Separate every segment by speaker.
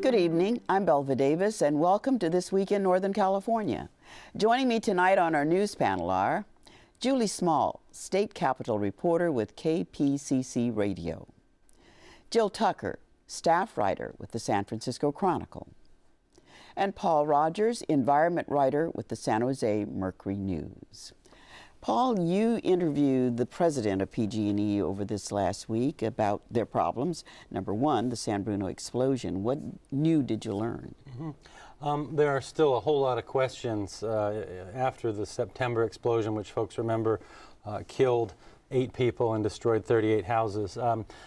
Speaker 1: Good evening, I'm Belva Davis, and welcome to This Week in Northern California. Joining me tonight on our news panel are Julie Small, State Capitol reporter with KPCC Radio; Jill Tucker, staff writer with the San Francisco Chronicle; and Paul Rogers, environment writer with the San Jose Mercury News. Paul, you interviewed the president of PG&E over this last week about their problems. Number one, the San Bruno explosion. What new did you learn?
Speaker 2: There are still a whole lot of questions after the September explosion, which folks remember killed 8 people and destroyed 38 houses.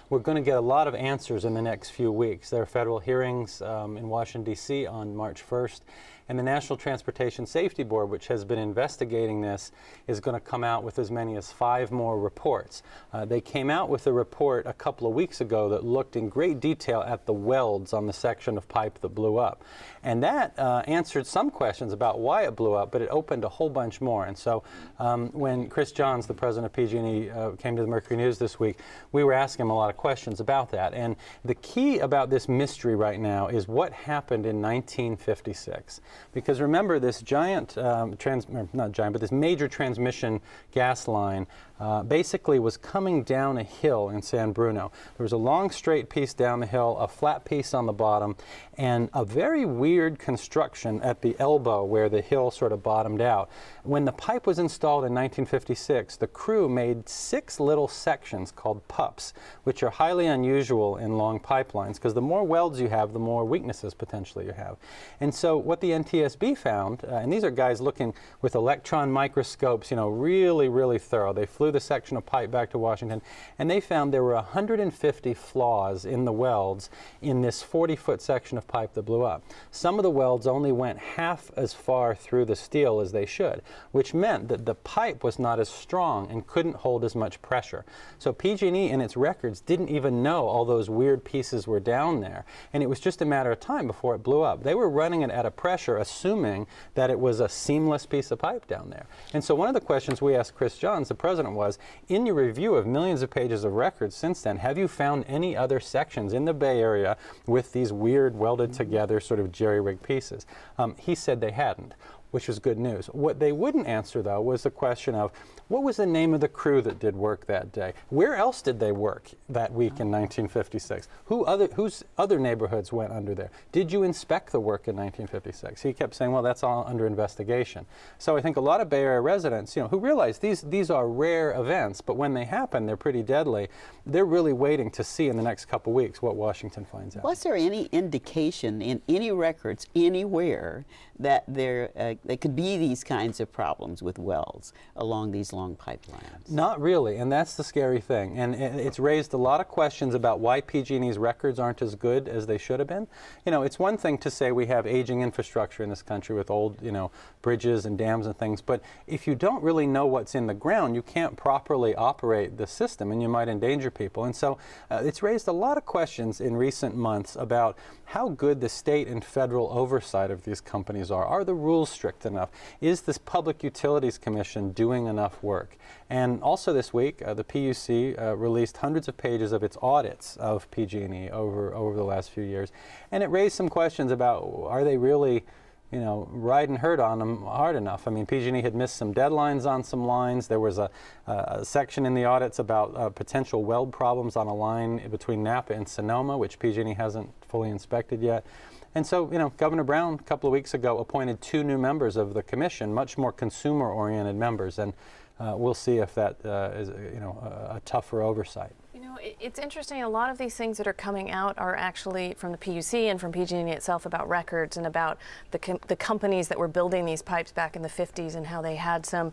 Speaker 2: We're going to get a lot of answers in the next few weeks. There are federal hearings in Washington, D.C. on March 1st. And the National Transportation Safety Board, which has been investigating this, is going to come out with as many as 5 more reports. They came out with a report a couple of weeks ago that looked in great detail at the welds on the section of pipe that blew up. And that answered some questions about why it blew up, but it opened a whole bunch more. And so when Chris Johns, the president of PG&E, came to the Mercury News this week, we were asking him a lot of questions about that. And the key about this mystery right now is what happened in 1956. Because remember, this giant, not giant, but this major transmission gas line basically was coming down a hill in San Bruno. There was a long straight piece down the hill, a flat piece on the bottom, and a very weird construction at the elbow where the hill sort of bottomed out. When the pipe was installed in 1956, the crew made 6 little sections called pups, which are highly unusual in long pipelines, because the more welds you have, the more weaknesses potentially you have. And so what the NTSB found, and these are guys looking with electron microscopes, you know, really, really thorough. They flew the section of pipe back to Washington, and they found there were 150 flaws in the welds in this 40-foot section of pipe that blew up. Some of the welds only went half as far through the steel as they should, which meant that the pipe was not as strong and couldn't hold as much pressure. So PG&E in its records didn't even know all those weird pieces were down there, and it was just a matter of time before it blew up. They were running it at a pressure assuming that it was a seamless piece of pipe down there. And so one of the questions we asked Chris Johns, the president, was, in your review of millions of pages of records since then, have you found any other sections in the Bay Area with these weird welded together sort of jerry-rigged pieces? He said they hadn't, which was good news. What they wouldn't answer, though, was the question of, what was the name of the crew that did work that day? Where else did they work that week in 1956? Whose other neighborhoods went under there? Did you inspect the work in 1956? He kept saying, well, that's all under investigation. So I think a lot of Bay Area residents, you know, who realize these are rare events, but when they happen, they're pretty deadly. They're really waiting to see in the next couple weeks what Washington finds out.
Speaker 1: Was there any indication in any records anywhere that there could be these kinds of problems with welds along these long pipelines?
Speaker 2: Not really, and that's the scary thing. And it's raised a lot of questions about why PG&E's records aren't as good as they should have been. You know, it's one thing to say we have aging infrastructure in this country with old, you know, bridges and dams and things, but if you don't really know what's in the ground, you can't properly operate the system, and you might endanger people. And so it's raised a lot of questions in recent months about how good the state and federal oversight of these companies are. Are the rules strict enough? Is this Public Utilities Commission doing enough work? And also this week, the PUC released hundreds of pages of its audits of PG&E over the last few years. And it raised some questions about, are they really, you know, riding herd on them hard enough? I mean, PG&E had missed some deadlines on some lines. There was a section in the audits about potential weld problems on a line between Napa and Sonoma, which PG&E hasn't fully inspected yet. And so, you know, Governor Brown a couple of weeks ago appointed 2 new members of the commission, much more consumer-oriented members, and we'll see if that is, you know, a tougher oversight.
Speaker 3: You know, it's interesting. A lot of these things that are coming out are actually from the PUC and from PG&E itself about records and about the companies that were building these pipes back in the 50s and how they had some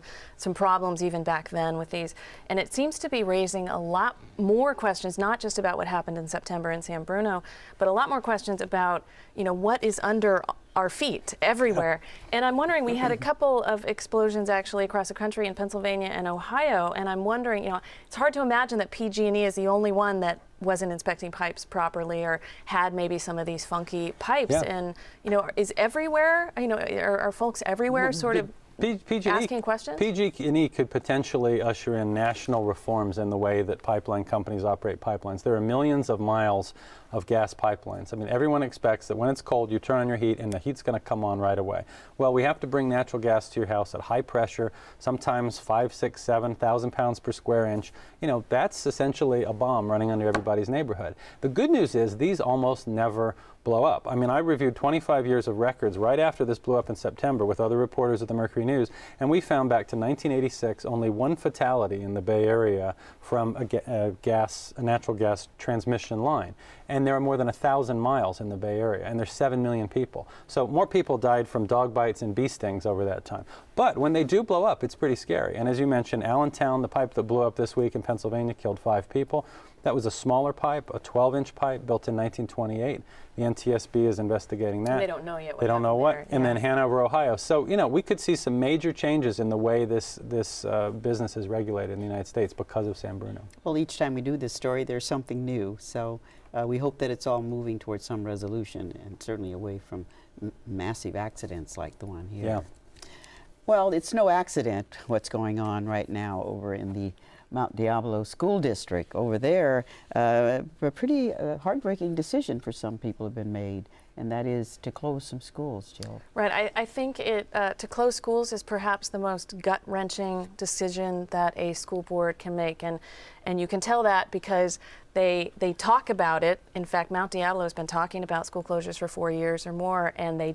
Speaker 3: problems even back then with these. And it seems to be raising a lot more questions, not just about what happened in September in San Bruno, but a lot more questions about, you know, what is under our feet everywhere. And I'm wondering, we had a couple of explosions actually across the country in Pennsylvania and Ohio, and I'm wondering, you know, it's hard to imagine that PG&E is the only one that wasn't inspecting pipes properly or had maybe some of these funky pipes.
Speaker 2: Yeah.
Speaker 3: And, you know, is everywhere, you know, are folks everywhere sort of asking questions?
Speaker 2: PG&E could potentially usher in national reforms in the way that pipeline companies operate pipelines. There are millions of miles of gas pipelines. I mean, everyone expects that when it's cold, you turn on your heat and the heat's going to come on right away. Well, we have to bring natural gas to your house at high pressure, sometimes 5, 6, 7,000 pounds per square inch. You know, that's essentially a bomb running under everybody's neighborhood. The good news is these almost never blow up. I mean, I reviewed 25 years of records right after this blew up in September with other reporters at the Mercury News, and we found back to 1986 only one fatality in the Bay Area from a natural gas transmission line. And there are more than 1,000 miles in the Bay Area, and there's 7 million people. So more people died from dog bites and bee stings over that time. But when they do blow up, it's pretty scary. And as you mentioned, Allentown, the pipe that blew up this week in Pennsylvania, killed 5 people. That was a smaller pipe, a 12-inch pipe built in 1928. The NTSB is investigating that.
Speaker 3: They don't know yet what
Speaker 2: They don't know what.
Speaker 3: there,
Speaker 2: And
Speaker 3: yeah.
Speaker 2: then Hanover, Ohio. So, you know, we could see some major changes in the way this business is regulated in the United States because of San Bruno.
Speaker 1: Well, each time we do this story, there's something new. So we hope that it's all moving towards some resolution and certainly away from massive accidents like the one here.
Speaker 2: Yeah.
Speaker 1: Well, it's no accident what's going on right now over in the Mount Diablo School District. Over there, a pretty heartbreaking decision for some people have been made, and that is to close some schools, Jill.
Speaker 3: Right. I think to close schools is perhaps the most gut-wrenching decision that a school board can make, and you can tell that because they talk about it. In fact, Mount Diablo has been talking about school closures for 4 years or more, and they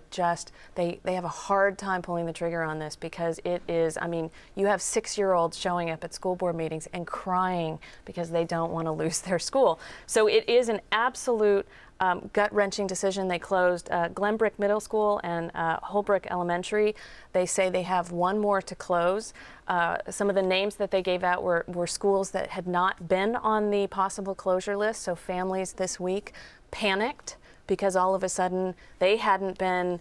Speaker 3: have a hard time pulling the trigger on this because it is, I mean, you have 6-year-olds showing up at school board meetings and crying because they don't want to lose their school. So it is an absolute gut-wrenching decision. They closed Glenbrook Middle School and Holbrook Elementary. They say they have one more to close. Some of the names that they gave out were schools that had not been on the possible closure list, so families this week panicked because all of a sudden they hadn't been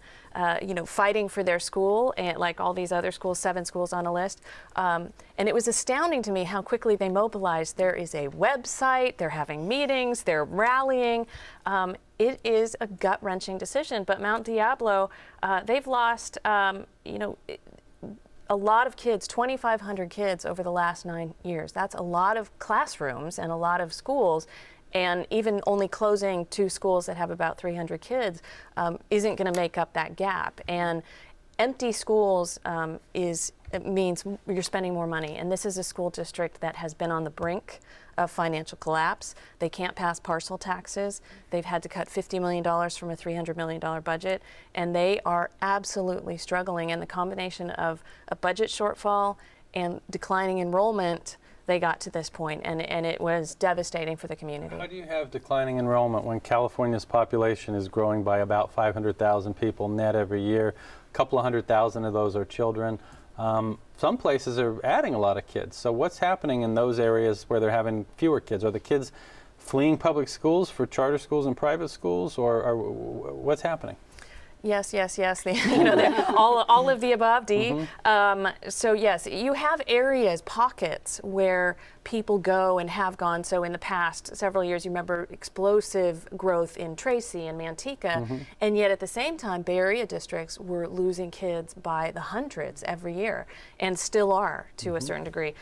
Speaker 3: fighting for their school, and like all these other schools, 7 schools on a list. And it was astounding to me how quickly they mobilized. There is a website, they're having meetings, they're rallying. It is a gut-wrenching decision, but Mount Diablo, they've lost, a lot of kids, 2,500 kids over the last 9 years. That's a lot of classrooms and a lot of schools. And even only closing 2 schools that have about 300 kids isn't going to make up that gap. And empty schools means you're spending more money. And this is a school district that has been on the brink of financial collapse. They can't pass parcel taxes. They've had to cut $50 million from a $300 million budget. And they are absolutely struggling. And the combination of a budget shortfall and declining enrollment, they got to this point, and it was devastating for the community.
Speaker 2: How do you have declining enrollment when California's population is growing by about 500,000 people net every year? A couple of 100,000 of those are children. Some places are adding a lot of kids. So what's happening in those areas where they're having fewer kids? Are the kids fleeing public schools for charter schools and private schools, or what's happening?
Speaker 3: Yes. All of the above, Dee.
Speaker 2: Mm-hmm.
Speaker 3: So yes, you have areas, pockets where people go and have gone. So in the past several years, you remember explosive growth in Tracy and Manteca, and yet at the same time, Bay Area districts were losing kids by the hundreds every year, and still are to a certain degree.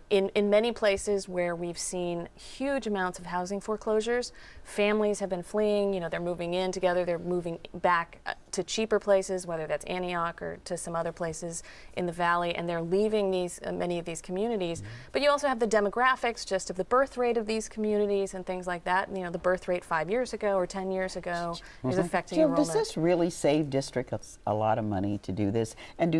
Speaker 3: In many places where we've seen huge amounts of housing foreclosures, families have been fleeing. They're moving in together. They're moving back to cheaper places, whether that's Antioch or to some other places in the valley, and they're leaving many of these communities. But you also have the demographics just of the birth rate of these communities and things like that. The birth rate 5 years ago or 10 years ago is affecting
Speaker 1: Jill,
Speaker 3: enrollment.
Speaker 1: does this really save districts a lot of money to do this? And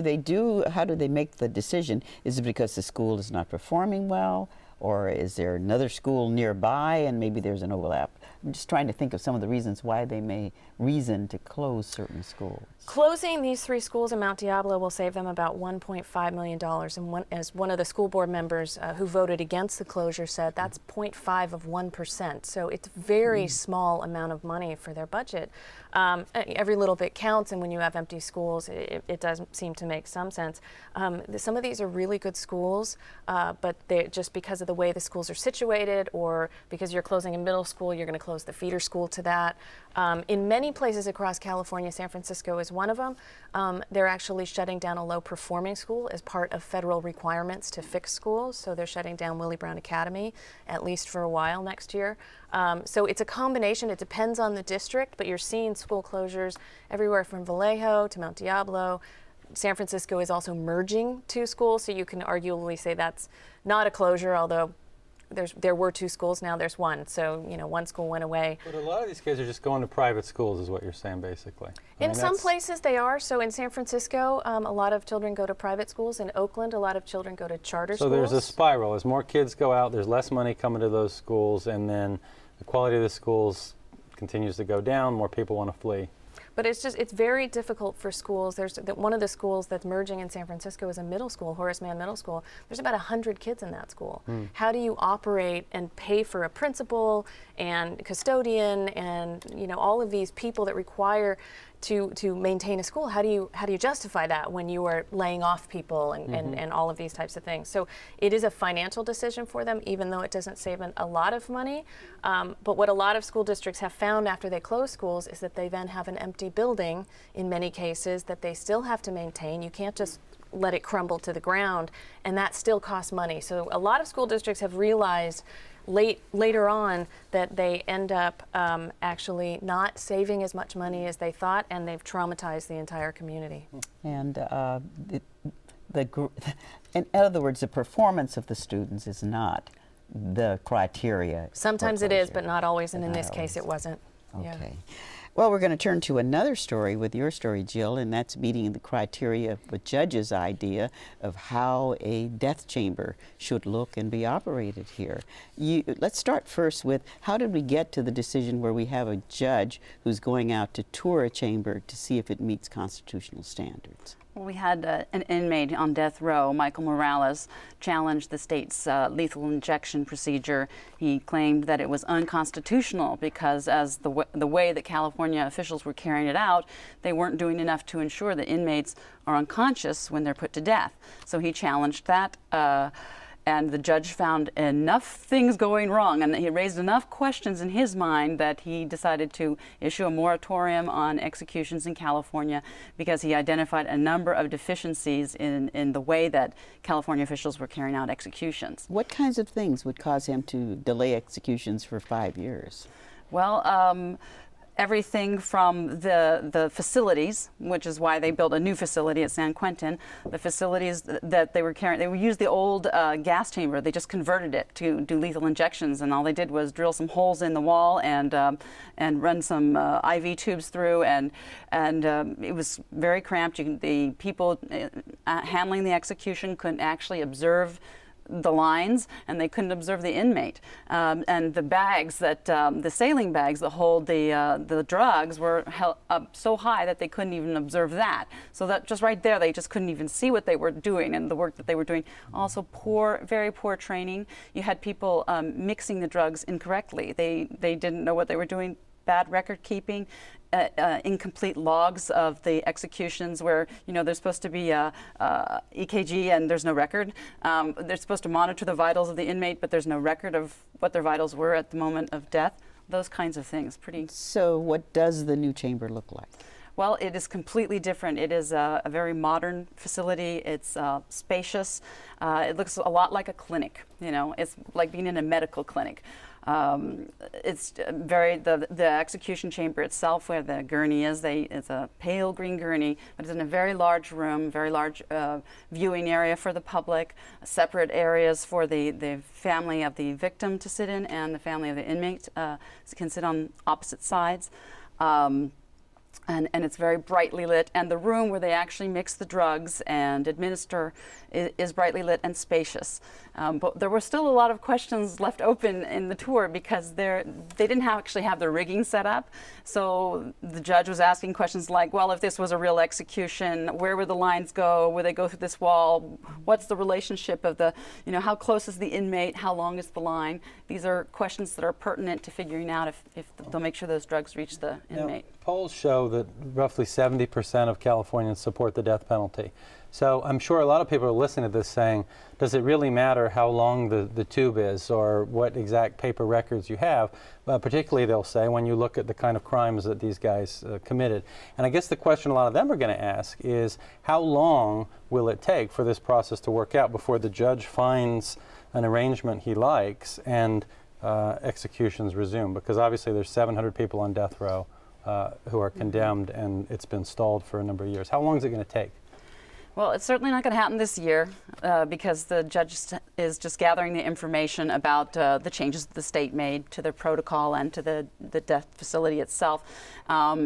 Speaker 1: how do they make the decision? Is it because the school is not performing well, or is there another school nearby and maybe there's an overlap? I'm just trying to think of some of the reasons why they may reason to close certain schools.
Speaker 3: Closing these 3 schools in Mount Diablo will save them about $1.5 million. And as one of the school board members who voted against the closure said, that's 0.5 of 1%. So it's a very small amount of money for their budget. Every little bit counts, and when you have empty schools, it does seem to make some sense. Some of these are really good schools, but just because of of the way the schools are situated, or because you're closing a middle school, you're going to close the feeder school to that. In many places across California, San Francisco is one of them, they're actually shutting down a low-performing school as part of federal requirements to fix schools. So they're shutting down Willie Brown Academy, at least for a while next year. So it's a combination. It depends on the district, but you're seeing school closures everywhere from Vallejo to Mount Diablo. San Francisco is also merging two schools, so you can arguably say that's not a closure, although there were two schools, now there's one. So, you know, one school went away.
Speaker 2: But a lot of these kids are just going to private schools is what you're saying, basically.
Speaker 3: In some places they are. So in San Francisco, a lot of children go to private schools. In Oakland, a lot of children go to charter schools.
Speaker 2: So there's a spiral. As more kids go out, there's less money coming to those schools, and then the quality of the schools continues to go down. More people want to flee.
Speaker 3: But it's very difficult for schools. One of the schools that's merging in San Francisco is a middle school, Horace Mann Middle School. There's about 100 kids in that school. How do you operate and pay for a principal and custodian and, you know, all of these people that require to maintain a school? How do you justify that when you are laying off people and all of these types of things? So it is a financial decision for them, even though it doesn't save a lot of money. But what a lot of school districts have found after they close schools is that they then have an empty building in many cases that they still have to maintain. You can't just let it crumble to the ground, and that still costs money. So a lot of school districts have realized later on that they end up actually not saving as much money as they thought, and they've traumatized the entire community.
Speaker 1: And in other words, the performance of the students is not the criteria.
Speaker 3: Sometimes it is, but not always, and in this case it wasn't.
Speaker 1: Okay.
Speaker 3: Yeah.
Speaker 1: Well, we're going to turn to another story with your story, Jill, and that's meeting the criteria of a judge's idea of how a death chamber should look and be operated here. Let's start first with, how did we get to the decision where we have a judge who's going out to tour a chamber to see if it meets constitutional standards?
Speaker 4: Well, we had an inmate on death row, Michael Morales, challenge the state's lethal injection procedure. He claimed that it was unconstitutional because, as the way that California officials were carrying it out, they weren't doing enough to ensure that inmates are unconscious when they're put to death. So he challenged that. And the judge found enough things going wrong, and he raised enough questions in his mind that he decided to issue a moratorium on executions in California because he identified a number of deficiencies in the way that California officials were carrying out executions.
Speaker 1: What kinds of things would cause him to delay executions for 5 years?
Speaker 4: Well, everything from the facilities, which is why they built a new facility at San Quentin. The facilities that they were carrying, they used the old gas chamber. They just converted it to do lethal injections, and all they did was drill some holes in the wall and run some IV tubes through, and it was very cramped. The people handling the execution couldn't actually observe the lines, and they couldn't observe the inmate. And the bags the saline bags that hold the drugs were held up so high that they couldn't even observe that. So that just right there, they just couldn't even see what they were doing and the work that they were doing. Also very poor training. You had people mixing the drugs incorrectly. They didn't know what they were doing. Bad record keeping, incomplete logs of the executions where, you know, there's supposed to be a EKG and there's no record. They're supposed to monitor the vitals of the inmate, but there's no record of what their vitals were at the moment of death. Those kinds of things.
Speaker 1: So what does the new chamber look like?
Speaker 4: Well, it is completely different. It is a very modern facility. It's spacious. It looks a lot like a clinic. You know, it's like being in a medical clinic. It's the execution chamber itself, where the gurney is, it's a pale green gurney, but it's in a very large room, very large viewing area for the public, separate areas for the family of the victim to sit in, and the family of the inmate can sit on opposite sides. And it's very brightly lit, and the room where they actually mix the drugs and administer is brightly lit and spacious. But there were still a lot of questions left open in the tour because they didn't actually have the rigging set up. So the judge was asking questions like, well, if this was a real execution, where would the lines go? Would they go through this wall? What's the relationship of how close is the inmate? How long is the line? These are questions that are pertinent to figuring out if they'll make sure those drugs reach the inmate.
Speaker 2: Polls show that roughly 70% of Californians support the death penalty. So I'm sure a lot of people are listening to this saying, does it really matter how long the tube is or what exact paper records you have? Particularly, they'll say, when you look at the kind of crimes that these guys committed. And I guess the question a lot of them are going to ask is, how long will it take for this process to work out before the judge finds an arrangement he likes and executions resume? Because obviously there's 700 people on death row who are condemned, and it's been stalled for a number of years. How long is it going to take?
Speaker 4: Well, it's certainly not going to happen this year because the judge is just gathering the information about the changes the state made to their protocol and to the death facility itself.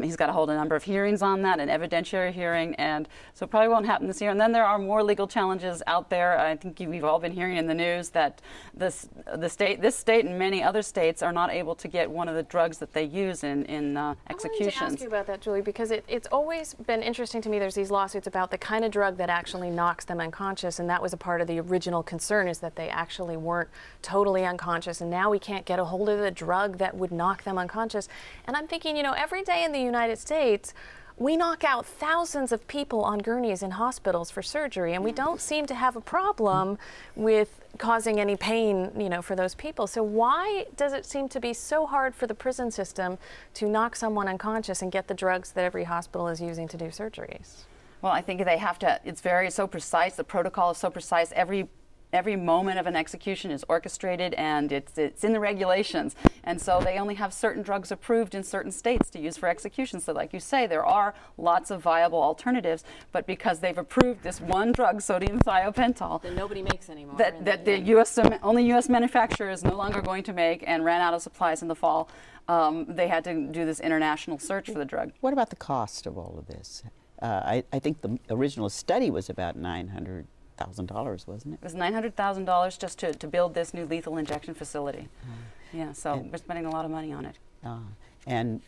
Speaker 4: He's got to hold a number of hearings on that, an evidentiary hearing, and so it probably won't happen this year. And then there are more legal challenges out there. I think we've all been hearing in the news that this state and many other states are not able to get one of the drugs that they use in executions.
Speaker 3: I wanted to ask you about that, Julie, because it's always been interesting to me. There's these lawsuits about the kind of drug that actually knocks them unconscious, and that was a part of the original concern, is that they actually weren't totally unconscious, and now we can't get a hold of the drug that would knock them unconscious. And I'm thinking, you know, every day in the United States, we knock out thousands of people on gurneys in hospitals for surgery, and we don't seem to have a problem with causing any pain, you know, for those people. So why does it seem to be so hard for the prison system to knock someone unconscious and get the drugs that every hospital is using to do surgeries?
Speaker 4: Well, I think they have to, it's so precise, the protocol is so precise, every moment of an execution is orchestrated, and it's in the regulations. And so they only have certain drugs approved in certain states to use for execution. So like you say, there are lots of viable alternatives, but because they've approved this one drug, sodium thiopental,
Speaker 3: That nobody makes anymore.
Speaker 4: that the only U.S. manufacturer is no longer going to make and ran out of supplies in the fall, they had to do this international search for the drug.
Speaker 1: What about the cost of all of this? I think the original study was about $900,000, wasn't it?
Speaker 4: It was $900,000 just to build this new lethal injection facility. Yeah, so we're spending a lot of money on it.
Speaker 1: And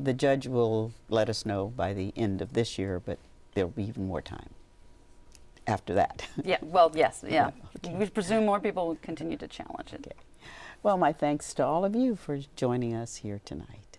Speaker 1: the judge will let us know by the end of this year, but there'll be even more time after that.
Speaker 4: Yeah, well, yes, yeah.
Speaker 1: Okay.
Speaker 4: We presume more people will continue to challenge it.
Speaker 1: Okay. Well, my thanks to all of you for joining us here tonight.